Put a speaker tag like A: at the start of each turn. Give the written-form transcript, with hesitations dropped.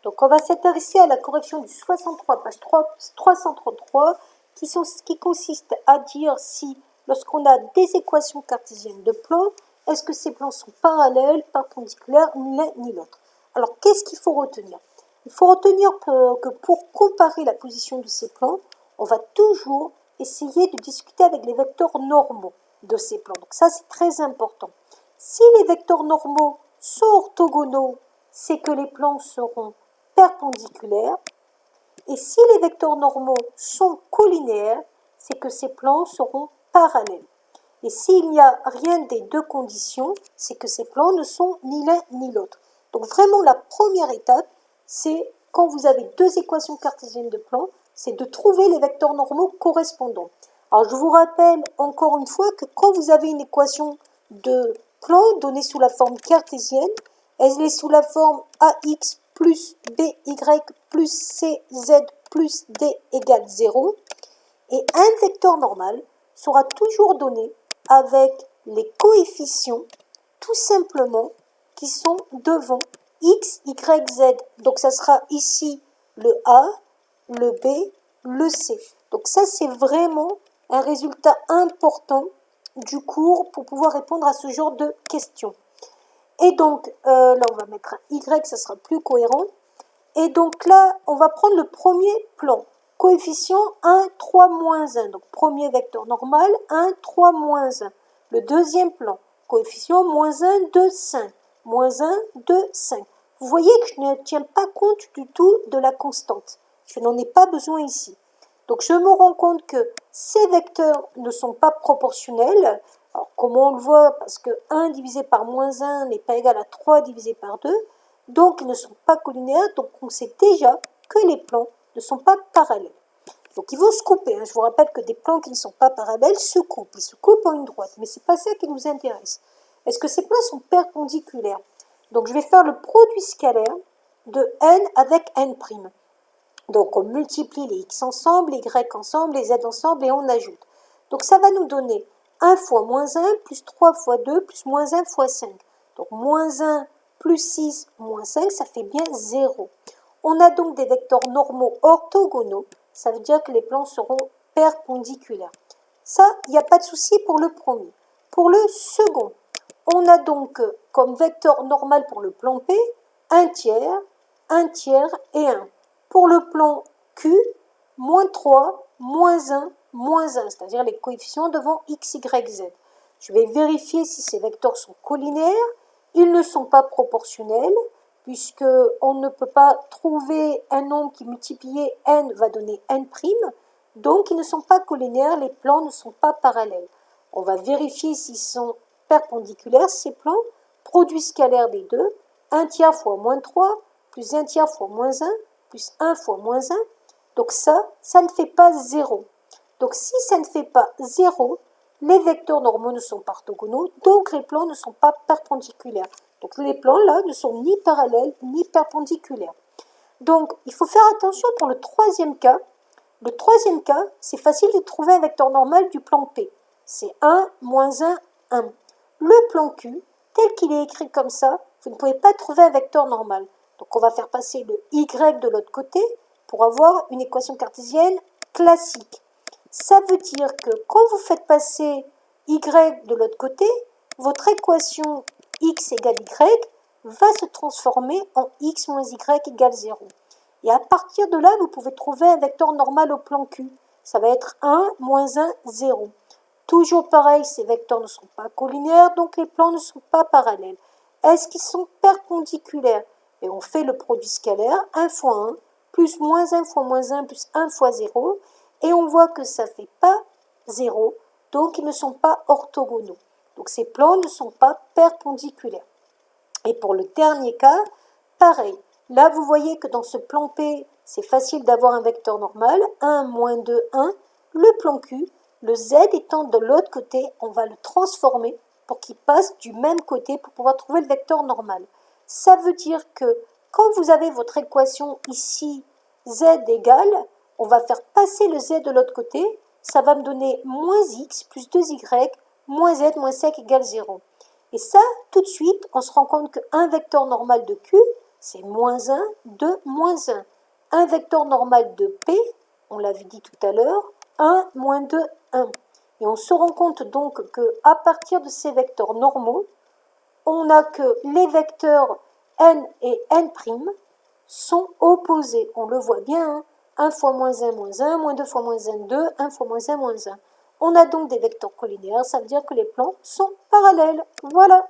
A: Donc on va s'intéresser à la correction du 63, page 333, qui consiste à dire si, lorsqu'on a des équations cartésiennes de plans, est-ce que ces plans sont parallèles, perpendiculaires, ni l'un ni l'autre. Alors qu'est-ce qu'il faut retenir? Il faut retenir que pour comparer la position de ces plans, on va toujours essayer de discuter avec les vecteurs normaux de ces plans. Donc ça, c'est très important. Si les vecteurs normaux sont orthogonaux, c'est que les plans seront perpendiculaires. Et si les vecteurs normaux sont collinéaires, c'est que ces plans seront parallèles. Et s'il n'y a rien des deux conditions, c'est que ces plans ne sont ni l'un ni l'autre. Donc vraiment, la première étape, c'est quand vous avez deux équations cartésiennes de plans, c'est de trouver les vecteurs normaux correspondants. Alors je vous rappelle encore une fois que quand vous avez une équation de plan donnée sous la forme cartésienne, elle est sous la forme AX plus BY plus CZ plus D égale 0. Et un vecteur normal sera toujours donné avec les coefficients, tout simplement, qui sont devant X, Y, Z. Donc ça sera ici le A, le B, le C. Donc ça, c'est vraiment un résultat important du cours pour pouvoir répondre à ce genre de questions. Et donc, là, on va mettre un Y, ça sera plus cohérent. Et donc là, on va prendre le premier plan. Coefficient 1, 3, moins 1. Donc, premier vecteur normal, 1, 3, moins 1. Le deuxième plan. Coefficient moins 1, 2, 5. Moins 1, 2, 5. Vous voyez que je ne tiens pas compte du tout de la constante. Je n'en ai pas besoin ici. Donc, je me rends compte que ces vecteurs ne sont pas proportionnels. Alors, comment on le voit? Parce que 1 divisé par moins 1 n'est pas égal à 3 divisé par 2. Donc, ils ne sont pas collinéaires. Donc, on sait déjà que les plans ne sont pas parallèles. Donc, ils vont se couper. Je vous rappelle que des plans qui ne sont pas parallèles se coupent. Ils se coupent en une droite. Mais ce n'est pas ça qui nous intéresse. Est-ce que ces plans sont perpendiculaires? Donc, je vais faire le produit scalaire de n avec n'. Donc, on multiplie les x ensemble, les y ensemble, les z ensemble et on ajoute. Donc, ça va nous donner 1 fois moins 1 plus 3 fois 2 plus moins 1 fois 5. Donc, moins 1 plus 6 moins 5, ça fait bien 0. On a donc des vecteurs normaux orthogonaux. Ça veut dire que les plans seront perpendiculaires. Ça, il n'y a pas de souci pour le premier. Pour le second, on a donc comme vecteur normal pour le plan P, 1 tiers et 1. Pour le plan Q, moins 3, moins 1, moins 1, c'est-à-dire les coefficients devant x, y, z. Je vais vérifier si ces vecteurs sont collinéaires. Ils ne sont pas proportionnels, puisqu'on ne peut pas trouver un nombre qui multiplié n va donner n'. Donc, ils ne sont pas collinéaires, les plans ne sont pas parallèles. On va vérifier s'ils sont perpendiculaires, ces plans. Produit scalaire des deux, 1 tiers fois moins 3, plus 1 tiers fois moins 1, plus 1 fois moins 1. Donc ça ne fait pas 0. Donc si ça ne fait pas 0, les vecteurs normaux ne sont pas orthogonaux, donc les plans ne sont pas perpendiculaires. Donc les plans là ne sont ni parallèles ni perpendiculaires. Donc il faut faire attention pour le troisième cas. Le troisième cas, c'est facile de trouver un vecteur normal du plan P. C'est 1, moins 1, 1. Le plan Q, tel qu'il est écrit comme ça, vous ne pouvez pas trouver un vecteur normal. Donc on va faire passer le y de l'autre côté pour avoir une équation cartésienne classique. Ça veut dire que quand vous faites passer y de l'autre côté, votre équation x égale y va se transformer en x moins y égale 0. Et à partir de là, vous pouvez trouver un vecteur normal au plan Q. Ça va être 1, moins 1, 0. Toujours pareil, ces vecteurs ne sont pas collinéaires, donc les plans ne sont pas parallèles. Est-ce qu'ils sont perpendiculaires? Et on fait le produit scalaire, 1 fois 1, plus moins 1 fois moins 1, plus 1 fois 0. Et on voit que ça ne fait pas 0, donc ils ne sont pas orthogonaux. Donc ces plans ne sont pas perpendiculaires. Et pour le dernier cas, pareil. Là, vous voyez que dans ce plan P, c'est facile d'avoir un vecteur normal, 1, moins 2, 1. Le plan Q, le Z étant de l'autre côté, on va le transformer pour qu'il passe du même côté pour pouvoir trouver le vecteur normal. Ça veut dire que quand vous avez votre équation ici, Z égale, on va faire passer le Z de l'autre côté, ça va me donner moins x plus 2y, moins z, moins 5 égale 0. Et ça, tout de suite, on se rend compte qu'un vecteur normal de Q c'est moins 1, 2, moins 1. Un vecteur normal de P, on l'avait dit tout à l'heure, 1, moins 2, 1. Et on se rend compte donc qu'à partir de ces vecteurs normaux, on n'a que les vecteurs n et n' sont opposés. On le voit bien, hein. 1 fois moins 1, moins 1, moins 2 fois moins 1, 2, 1 fois moins 1, moins 1. On a donc des vecteurs collinéaires, ça veut dire que les plans sont parallèles. Voilà.